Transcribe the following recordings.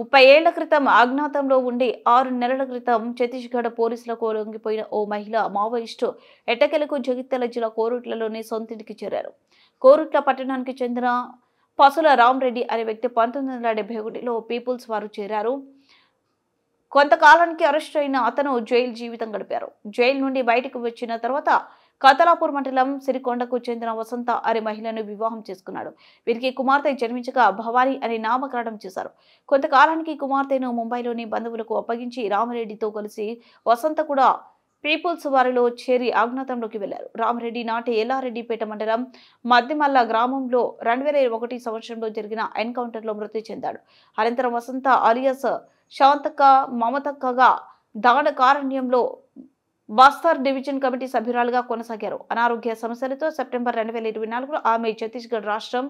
30 ఏళ్ల క్రితం అజ్ఞాతంలో ఉండి 6 నెలల క్రితం ఛత్తీస్గఢ్ పోలీసులకు లొంగిపోయిన ఓ మహిళ మావోయిస్టు ఎట్టకేలకు జగిత్యాల జిల్లా కోరుట్లలోని సొంతింటికి చేరారు. కోరుట్ల పట్టణానికి చెందిన పసుల రామరెడ్డి అనే వ్యక్తి 1971లో పీపుల్స్ వారు చేరారు. కొంతకాలానికి అరెస్ట్ అయిన అతను జైలు జీవితం గడిపారు. జైలు నుండి బయటకు వచ్చిన తర్వాత కతలాపూర్ మండలం సిరికొండకు చెందిన వసంత అనే మహిళను వివాహం చేసుకున్నాడు. వీరికి కుమార్తె జన్మించగా భవానీ అని నామకరణం చేశారు. కొంతకాలానికి కుమార్తెను ముంబైలోని బంధువులకు అప్పగించి రామరెడ్డితో కలిసి వసంత కూడా పీపుల్స్ వారిలో చేరి అజ్ఞాతంలోకి వెళ్లారు. రామరెడ్డి నాటి ఎల్లారెడ్డిపేట మండలం మద్దిమల్ల గ్రామంలో 2001 సంవత్సరంలో జరిగిన ఎన్కౌంటర్లో మృతి చెందాడు. అనంతరం వసంత అలియాస్ శాంతక్క మమతక్కగా దాన కారణ్యంలో బస్తర్ డివిజన్ కమిటీ సభ్యురాలుగా కొనసాగారు. అనారోగ్య సమస్యలతో సెప్టెంబర్ 2024లో ఆమె ఛత్తీస్గఢ్ రాష్ట్రం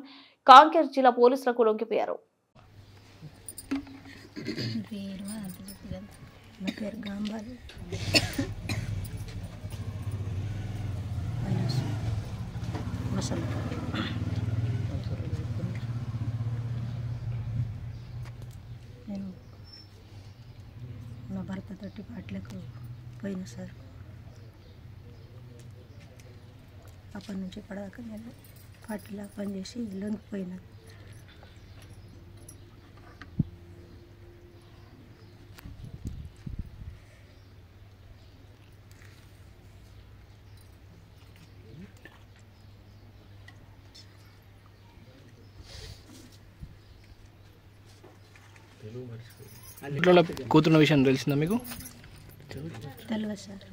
కాంకేర్ జిల్లా పోలీసులకు లొంగిపోయారు. నేను నా భర్త తోటి పాటలకు పోయినా సార్. అప్పటి నుంచి ఇప్పటిదాకా నేను పాటలా పనిచేసి లొంగిపోయినా. ఇంట్లో కూతున్న విషయం తెలిసిందా మీకు? తెలియదు సార్.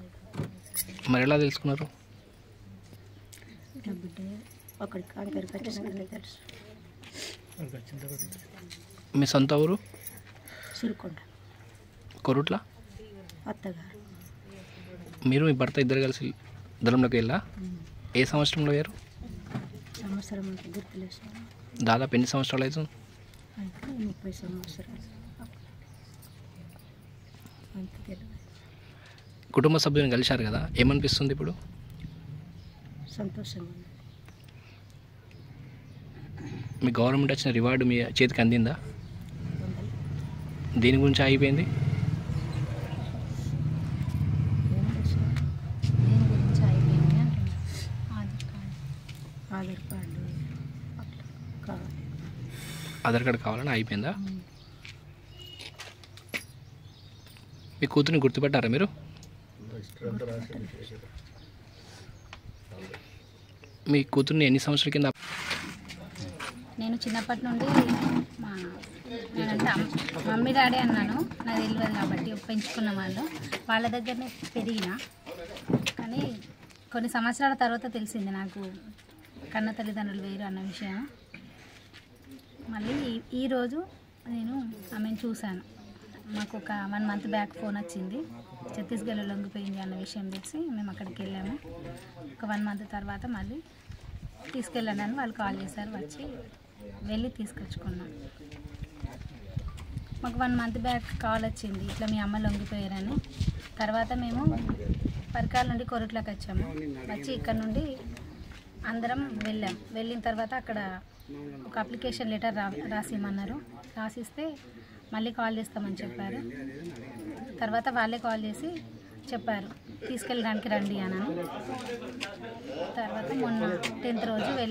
మరి ఎలా తెలుసుకున్నారు? నా బిడ్డ అక్కడికి కాంకేర్కి వచ్చిన తెలుసు. మీ సొంత ఊరు? సిరికొండ. కొరుట్ల అత్తగారు. మీరు మీ భర్త ఇద్దరు కలిసి దళంలోకి వెళ్ళా? ఏ సంవత్సరంలో అయ్యారు? సంవత్సరం అంటే గుర్తులేదు సార్. దాదాపు ఎన్ని సంవత్సరాలు అవుతుంది? అయితే 30 సంవత్సరాలు. అంత తెలియదు. కుటుంబ సభ్యులను కలిశారు కదా, ఏమనిపిస్తుంది ఇప్పుడు? సంతోషంగా ఉంది. మీ గవర్నమెంట్ వచ్చిన రివార్డు మీ చేతికి అందిందా? దీని గురించి ఆగిపోయింది? దేని గురించి అయిపోయింది అంటున్నా. ఆధార్ కార్డు అట్లా కావాలి. ఆధార్ కార్డు కావాలని అయిపోయిందా? మీ కూతుర్ని గుర్తుపెట్టారా మీరు? మీ కూతుర్ని ఎన్ని సంవత్సరాల కింద? నేను చిన్నప్పటి నుండి నేనంటే మమ్మీ డాడీ అన్నాను, నాకు తెలియదు కాబట్టి పెంచుకున్న వాళ్ళ దగ్గరనే పెరిగిన. కానీ కొన్ని సంవత్సరాల తర్వాత తెలిసింది నాకు కన్న తల్లిదండ్రులు వేరు అన్న విషయం. మళ్ళీ ఈరోజు నేను ఆమెను చూశాను. మాకు ఒక 1 మంత్ బ్యాక్ ఫోన్ వచ్చింది, ఛత్తీస్గఢ్లో లొంగిపోయింది అన్న విషయం తెలిసి మేము అక్కడికి వెళ్ళాము. ఒక 1 మంత్ తర్వాత మళ్ళీ తీసుకెళ్ళానని వాళ్ళు కాల్ చేశారు. వచ్చి వెళ్ళి తీసుకొచ్చుకున్నాం. మాకు 1 మంత్ బ్యాక్ కాల్ వచ్చింది, ఇట్లా మీ అమ్మ లొంగిపోయారని. తర్వాత మేము పరికాల నుండి కొరుట్లోకి వచ్చాము. వచ్చి ఇక్కడ నుండి అందరం వెళ్ళాం. వెళ్ళిన తర్వాత అక్కడ ఒక అప్లికేషన్ లెటర్ రాసిమ్మన్నారు. రాసిస్తే మళ్ళీ కాల్ చేస్తామని చెప్పారు. తర్వాత వాళ్ళే కాల్ చేసి చెప్పారు తీసుకెళ్ళడానికి రండి అని. తర్వాత మొన్న 10th రోజు వెళ్ళి